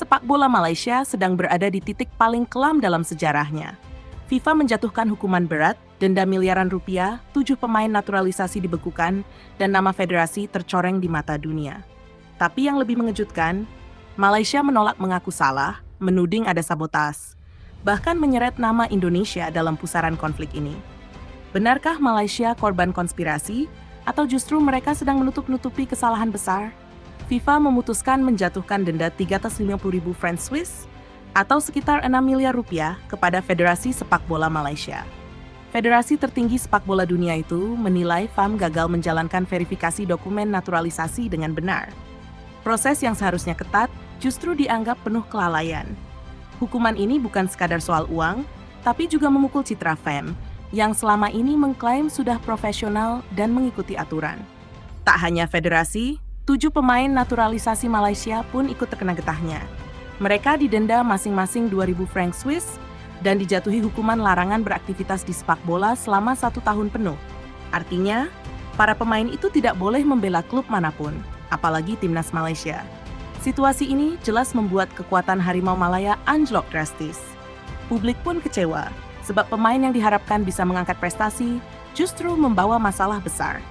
sepak bola Malaysia sedang berada di titik paling kelam dalam sejarahnya. FIFA menjatuhkan hukuman berat, denda miliaran rupiah, 7 pemain naturalisasi dibekukan, dan nama federasi tercoreng di mata dunia. Tapi yang lebih mengejutkan, Malaysia menolak mengaku salah, menuding ada sabotas, bahkan menyeret nama Indonesia dalam pusaran konflik ini. Benarkah Malaysia korban konspirasi, atau justru mereka sedang menutup-nutupi kesalahan besar? FIFA memutuskan menjatuhkan denda 350.000 franc Swiss atau sekitar 6 miliar rupiah kepada Federasi Sepak Bola Malaysia. Federasi tertinggi sepak bola dunia itu menilai FAM gagal menjalankan verifikasi dokumen naturalisasi dengan benar. Proses yang seharusnya ketat justru dianggap penuh kelalaian. Hukuman ini bukan sekadar soal uang, tapi juga memukul citra FAM yang selama ini mengklaim sudah profesional dan mengikuti aturan. Tak hanya federasi, 7 pemain naturalisasi Malaysia pun ikut terkena getahnya. Mereka didenda masing-masing 2.000 franc Swiss dan dijatuhi hukuman larangan beraktivitas di sepak bola selama 1 tahun penuh. Artinya, para pemain itu tidak boleh membela klub manapun, apalagi timnas Malaysia. Situasi ini jelas membuat kekuatan Harimau Malaya anjlok drastis. Publik pun kecewa, sebab pemain yang diharapkan bisa mengangkat prestasi justru membawa masalah besar.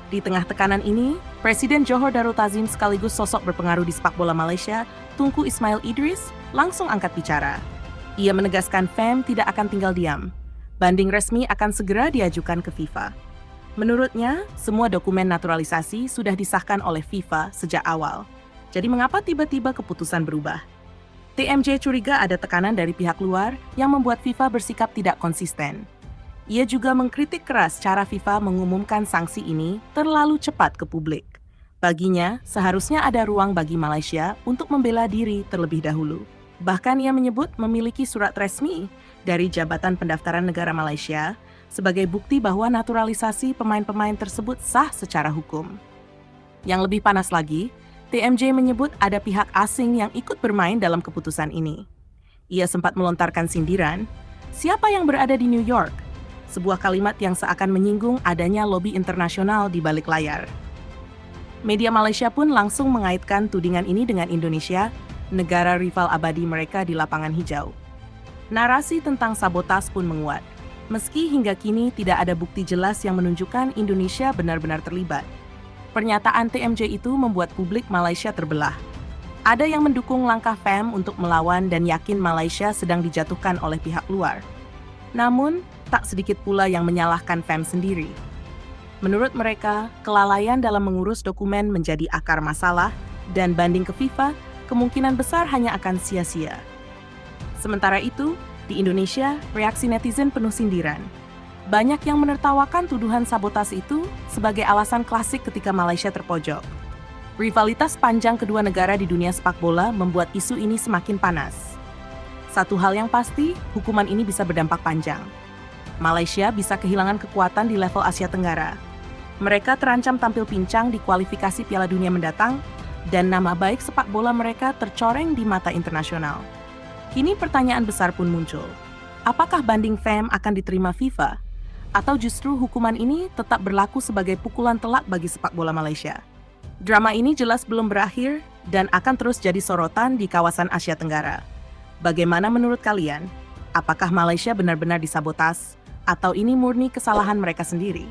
Di tengah tekanan ini, Presiden Johor Darul Tazim sekaligus sosok berpengaruh di sepak bola Malaysia, Tunku Ismail Idris, langsung angkat bicara. Ia menegaskan FAM tidak akan tinggal diam. Banding resmi akan segera diajukan ke FIFA. Menurutnya, semua dokumen naturalisasi sudah disahkan oleh FIFA sejak awal. Jadi mengapa tiba-tiba keputusan berubah? TMJ curiga ada tekanan dari pihak luar yang membuat FIFA bersikap tidak konsisten. Ia juga mengkritik keras cara FIFA mengumumkan sanksi ini terlalu cepat ke publik. Baginya, seharusnya ada ruang bagi Malaysia untuk membela diri terlebih dahulu. Bahkan ia menyebut memiliki surat resmi dari Jabatan Pendaftaran Negara Malaysia sebagai bukti bahwa naturalisasi pemain-pemain tersebut sah secara hukum. Yang lebih panas lagi, TMJ menyebut ada pihak asing yang ikut bermain dalam keputusan ini. Ia sempat melontarkan sindiran, "Siapa yang berada di New York?" Sebuah kalimat yang seakan menyinggung adanya lobi internasional di balik layar. Media Malaysia pun langsung mengaitkan tudingan ini dengan Indonesia, negara rival abadi mereka di lapangan hijau. Narasi tentang sabotas pun menguat, meski hingga kini tidak ada bukti jelas yang menunjukkan Indonesia benar-benar terlibat. Pernyataan TMJ itu membuat publik Malaysia terbelah. Ada yang mendukung langkah FAM untuk melawan dan yakin Malaysia sedang dijatuhkan oleh pihak luar. Namun, tak sedikit pula yang menyalahkan FAM sendiri. Menurut mereka, kelalaian dalam mengurus dokumen menjadi akar masalah dan banding ke FIFA kemungkinan besar hanya akan sia-sia. Sementara itu, di Indonesia, reaksi netizen penuh sindiran. Banyak yang menertawakan tuduhan sabotase itu sebagai alasan klasik ketika Malaysia terpojok. Rivalitas panjang kedua negara di dunia sepak bola membuat isu ini semakin panas. Satu hal yang pasti, hukuman ini bisa berdampak panjang. Malaysia bisa kehilangan kekuatan di level Asia Tenggara. Mereka terancam tampil pincang di kualifikasi Piala Dunia mendatang, dan nama baik sepak bola mereka tercoreng di mata internasional. Kini pertanyaan besar pun muncul. Apakah banding FAM akan diterima FIFA? Atau justru hukuman ini tetap berlaku sebagai pukulan telak bagi sepak bola Malaysia? Drama ini jelas belum berakhir dan akan terus jadi sorotan di kawasan Asia Tenggara. Bagaimana menurut kalian? Apakah Malaysia benar-benar disabotas? Atau ini murni kesalahan mereka sendiri?